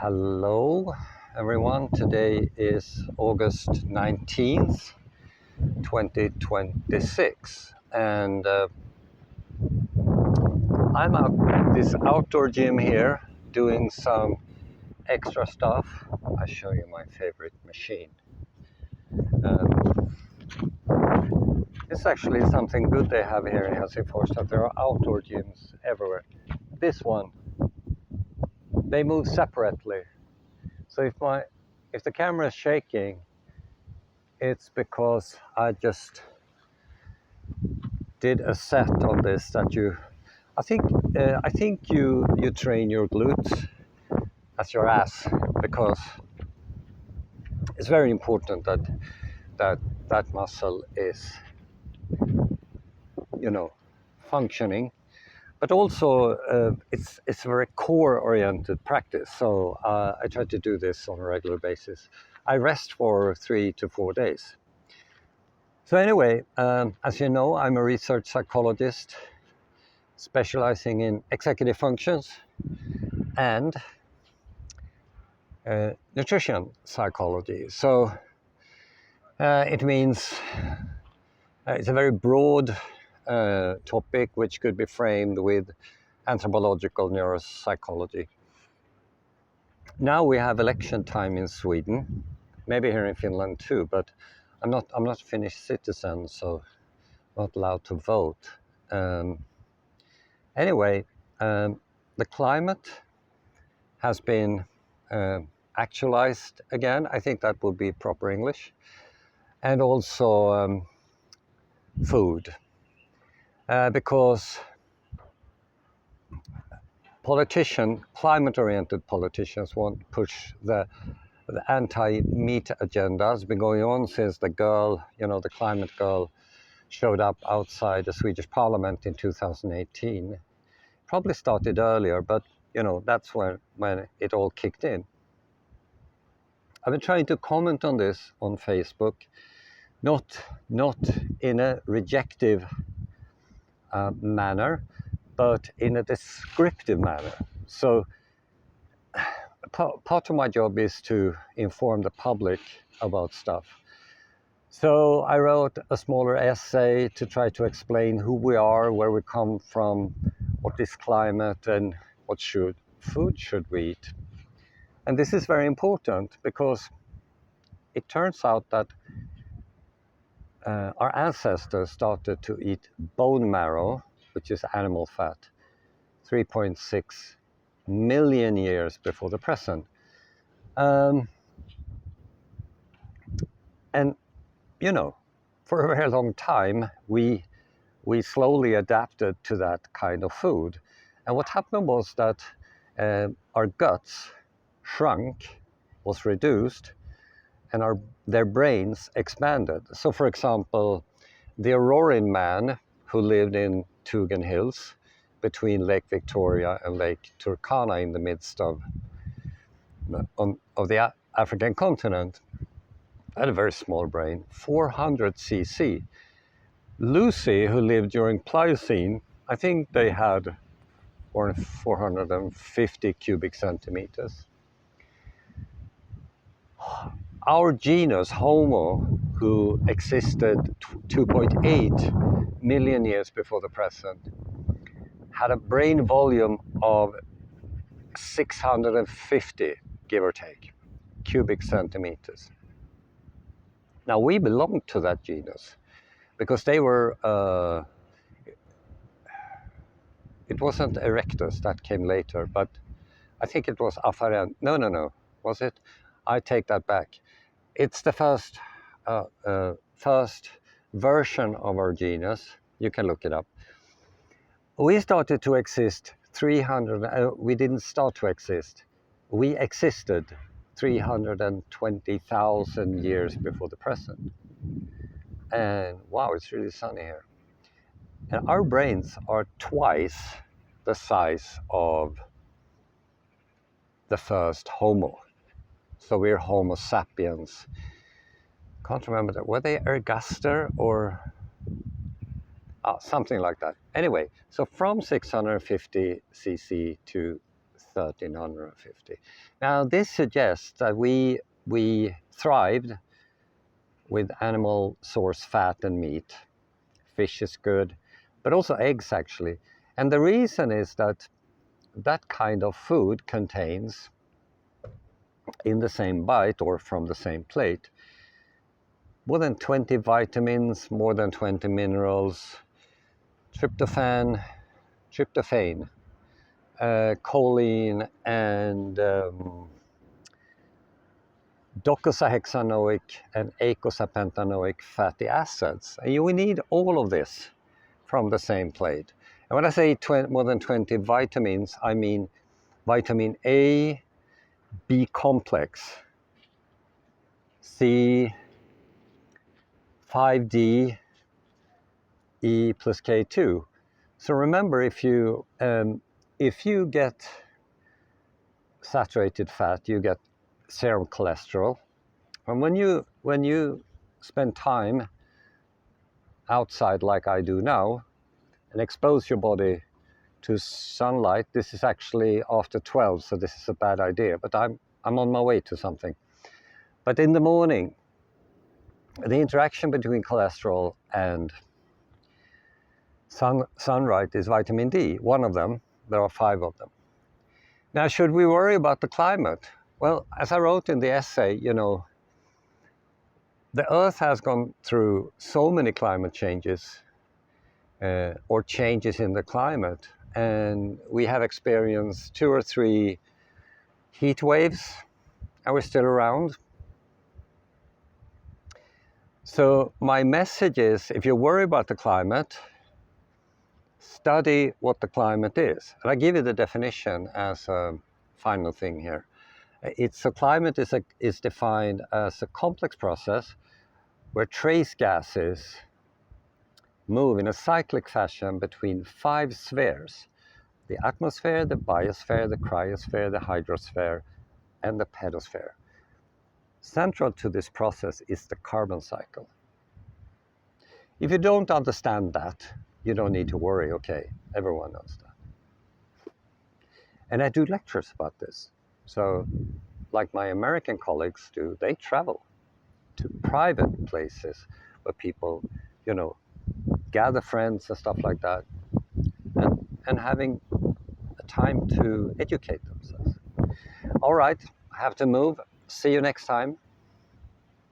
Hello everyone, today is August 19th, 2026 and I'm out at this outdoor gym here doing some extra stuff. I'll show you my favorite machine. It's actually something good they have here in Helsingfors, that there are outdoor gyms everywhere. This one, they move separately. So if the camera is shaking, it's because I just did a set on this that I think you train your glutes as your ass, because it's very important that muscle is functioning, but also it's a very core oriented practice. So I try to do this on a regular basis. I rest for 3 to 4 days. So anyway, as you know, I'm a research psychologist specializing in executive functions and nutrition psychology. So it means it's a very broad topic which could be framed with anthropological neuropsychology. Now we have election time in Sweden, maybe here in Finland too, but I'm not a Finnish citizen, so not allowed to vote. Anyway, the climate has been actualized again. I think that would be proper English. And also food. Because climate-oriented politicians want to push the anti-meat agenda. Has been going on since the climate girl showed up outside the Swedish parliament in 2018. Probably started earlier, but that's when it all kicked in. I've been trying to comment on this on Facebook, not in a rejective manner, but in a descriptive manner. So part of my job is to inform the public about stuff. So I wrote a smaller essay to try to explain who we are, where we come from, what is climate, and what food should we eat. And this is very important because it turns out that our ancestors started to eat bone marrow, which is animal fat, 3.6 million years before the present. And for a very long time, we slowly adapted to that kind of food. And what happened was that our guts shrunk, was reduced, and their brains expanded. So for example, the Auroran man who lived in Tugan Hills between Lake Victoria and Lake Turkana in the midst of the African continent had a very small brain, 400 cc. Lucy, who lived during Pliocene, I think they had 450 cubic centimeters. Our genus, Homo, who existed 2.8 million years before the present, had a brain volume of 650, give or take, cubic centimeters. Now, we belonged to that genus because they were, it wasn't Erectus, that came later, but I think it was Afarensis. No, was it? I take that back. It's the first version of our genus. You can look it up. We started to exist we didn't start to exist. We existed 320,000 years before the present. And wow, it's really sunny here. And our brains are twice the size of the first Homo. So we're Homo sapiens. Can't remember that. Were they ergaster or something like that? Anyway, so from 650 cc to 1350. Now this suggests that we thrived with animal source fat and meat. Fish is good, but also eggs actually. And the reason is that that kind of food contains, in the same bite or from the same plate, more than 20 vitamins, more than 20 minerals, tryptophan, choline, and docosahexaenoic and eicosapentaenoic fatty acids. And we need all of this from the same plate. And when I say more than 20 vitamins, I mean vitamin A, B complex, C, 5D, E plus K2. So remember, if you get saturated fat, you get serum cholesterol. And when you spend time outside like I do now and expose your body to sunlight, this is actually after 12, so this is a bad idea, but I'm on my way to something. But in the morning, the interaction between cholesterol and sunlight is vitamin D, one of them. There are 5 of them. Now, should we worry about the climate? Well, as I wrote in the essay, the Earth has gone through so many climate changes or changes in the climate, and we have experienced 2 or 3 heat waves, and we're still around. So my message is, if you worry about the climate, study what the climate is. And I give you the definition as a final thing here. Climate is defined as a complex process where trace gases move in a cyclic fashion between 5 spheres: the atmosphere, the biosphere, the cryosphere, the hydrosphere, and the pedosphere. Central to this process is the carbon cycle. If you don't understand that, you don't need to worry, okay, everyone knows that. And I do lectures about this. So, like my American colleagues do, they travel to private places where people, gather friends and stuff like that, and having a time to educate themselves. All right, I have to move. See you next time.